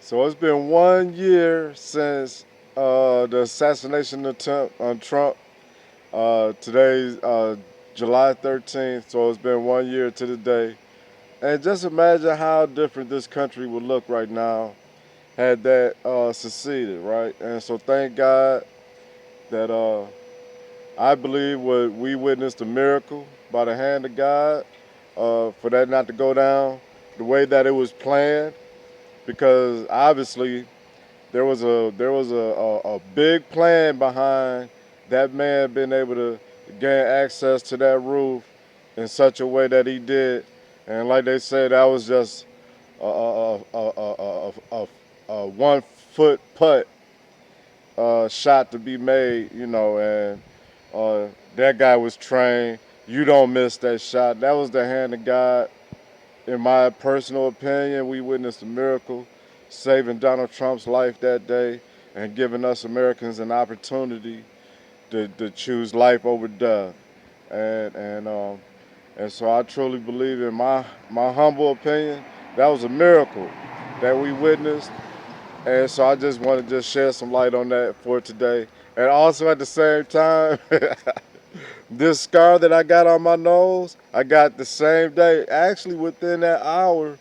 So it's been 1 year since the assassination attempt on Trump. Today's July 13th, so it's been 1 year to the day. And just imagine how different this country would look right now had that succeeded, right? And so thank God that I believe we witnessed a miracle by the hand of God for that not to go down the way that it was planned, because obviously there was a big plan behind that man being able to gain access to that roof in such a way that he did, and like they said, that was just a 1 foot putt shot to be made, and that guy was trained. You don't miss that shot. That was the hand of God. In my personal opinion, we witnessed a miracle, saving Donald Trump's life that day and giving us Americans an opportunity to choose life over death. And and um, and so I truly believe, in my humble opinion, that was a miracle that we witnessed. And so I just want to just share some light on that for today. And also at the same time, this scar that I got on my nose, I got the same day. Actually, within that hour,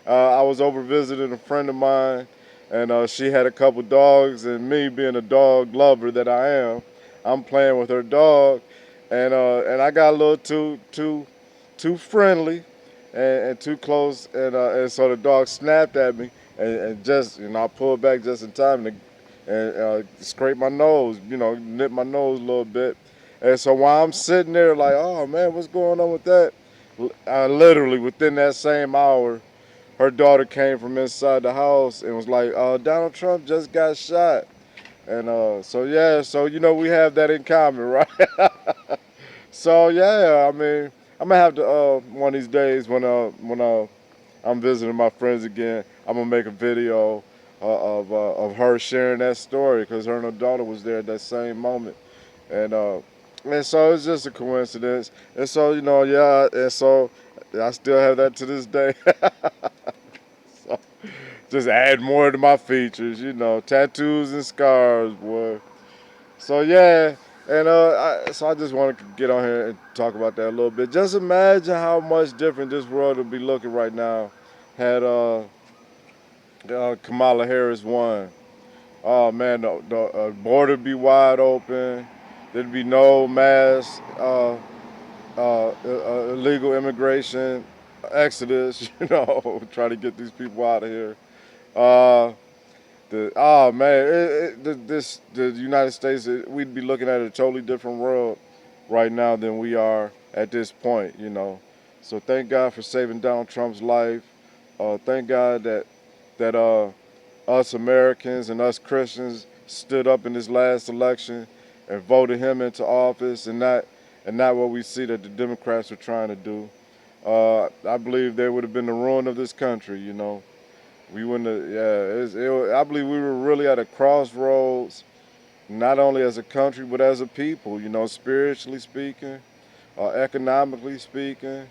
I was over visiting a friend of mine, and she had a couple dogs, and me being a dog lover that I am, I'm playing with her dog, and I got a little too friendly, and too close, and so the dog snapped at me, and just I pulled back just in time to and scrape my nose, nip my nose a little bit. And so while I'm sitting there like, oh man, what's going on with that? I literally within that same hour, her daughter came from inside the house and was like, Donald Trump just got shot. And so yeah, so we have that in common, right? So yeah, I mean, I'm gonna have to one of these days when I'm visiting my friends again, I'm gonna make a video of her sharing that story, because her and her daughter was there at that same moment, and so it's just a coincidence, and so yeah, and so I still have that to this day. So just add more to my features, tattoos and scars, boy. So yeah, and so I just wanted to get on here and talk about that a little bit. Just imagine how much different this world would be looking right now had Kamala Harris won. Oh man, the border be wide open. There'd be no mass illegal immigration exodus. Try to get these people out of here. Uh, oh man, the United States, we'd be looking at a totally different world right now than we are at this point. So thank God for saving Donald Trump's life. Thank God that us Americans and us Christians stood up in this last election and voted him into office, and not what we see that the Democrats are trying to do. I believe they would have been the ruin of this country. We wouldn't have, yeah. I believe we were really at a crossroads, not only as a country but as a people. Spiritually speaking, economically speaking,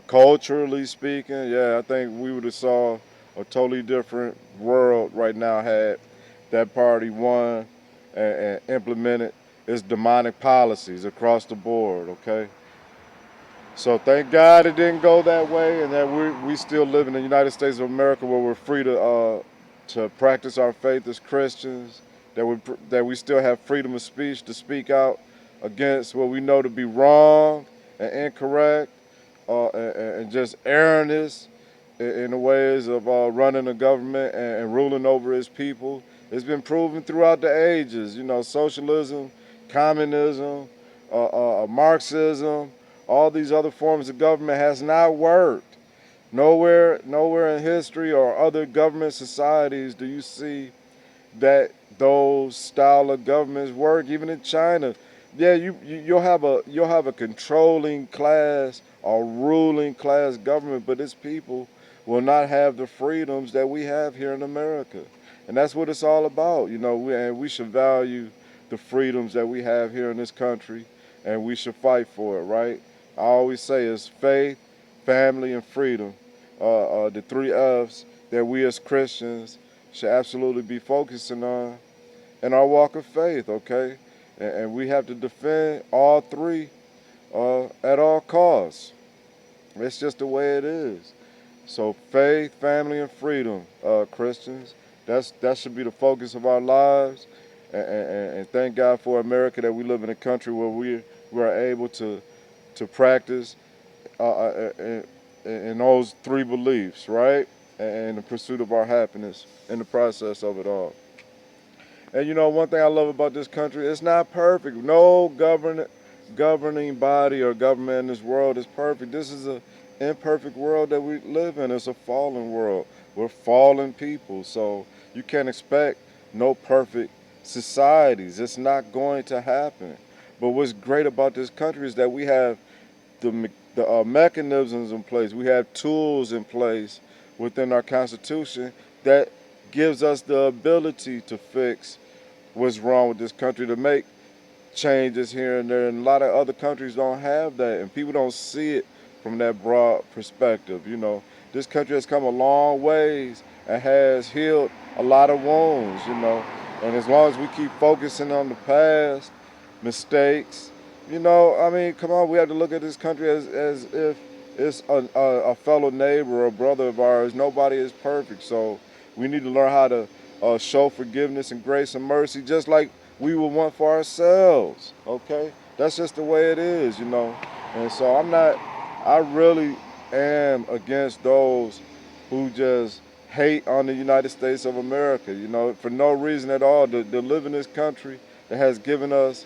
culturally speaking. Yeah, I think we would have saw a totally different world right now had that party won and implemented its demonic policies across the board. Okay. So thank God it didn't go that way, and that we still live in the United States of America, where we're free to practice our faith as Christians. That we still have freedom of speech to speak out against what we know to be wrong and incorrect, and just erroneous in the ways of running the government and ruling over his people. It's been proven throughout the ages. Socialism, communism, Marxism, all these other forms of government has not worked. Nowhere in history or other government societies do you see that those style of governments work. Even in China, yeah, you'll have a controlling class or ruling class government, but its people will not have the freedoms that we have here in America, and that's what it's all about. We should value the freedoms that we have here in this country, and we should fight for it. Right? I always say it's faith, family, and freedom. The three F's that we as Christians should absolutely be focusing on in our walk of faith, okay? And we have to defend all three at all costs. It's just the way it is. So faith, family, and freedom, Christians. That should be the focus of our lives. And thank God for America that we live in a country where we are able to practice in those three beliefs, right? And the pursuit of our happiness in the process of it all. And you know, one thing I love about this country, it's not perfect. No governing body or government in this world is perfect. This is an imperfect world that we live in. It's a fallen world. We're fallen people. So you can't expect no perfect societies. It's not going to happen. But what's great about this country is that we have the mechanisms in place. We have tools in place within our Constitution that gives us the ability to fix what's wrong with this country, to make changes here and there. And a lot of other countries don't have that, and people don't see it from that broad perspective. You know, this country has come a long ways and has healed a lot of wounds. You know, and as long as we keep focusing on the past mistakes, you know, I mean, come on, we have to look at this country as if it's a fellow neighbor or brother of ours. Nobody is perfect, so we need to learn how to show forgiveness and grace and mercy, just like we would want for ourselves. Okay, that's just the way it is, you know. And so I'm not. I really am against those who just hate on the United States of America. You know, for no reason at all. To live in this country that has given us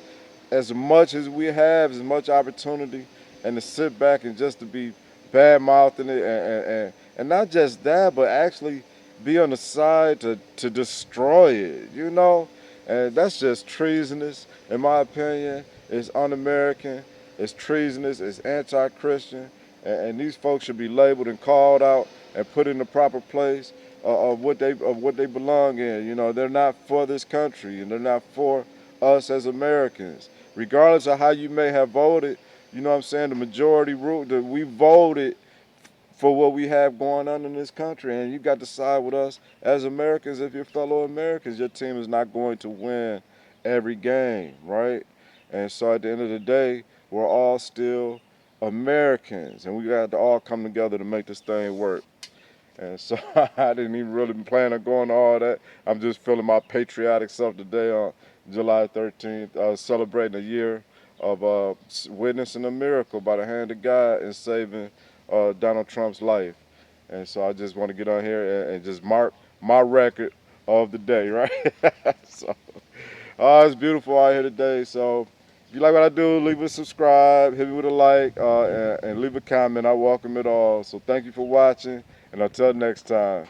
as much as we have, as much opportunity, and to sit back and just to be bad mouthing it, and not just that, but actually be on the side to destroy it, you know? And that's just treasonous, in my opinion. It's un American, it's treasonous, it's anti Christian, and these folks should be labeled and called out and put in the proper place of what they belong in. You know, they're not for this country and they're not for us as Americans. Regardless of how you may have voted, you know what I'm saying, the majority rule that we voted for what we have going on in this country, and you got to side with us as Americans. If you're fellow Americans, your team is not going to win every game, right? And so at the end of the day, we're all still Americans, and we got to all come together to make this thing work. And so I didn't even really plan on going to all that. I'm just feeling my patriotic self today on July 13th, celebrating a year of witnessing a miracle by the hand of God in saving Donald Trump's life. And so I just want to get on here and just mark my record of the day, right? So it's beautiful out here today. So if you like what I do, leave a subscribe, hit me with a like, and leave a comment. I welcome it all. So thank you for watching, and until next time.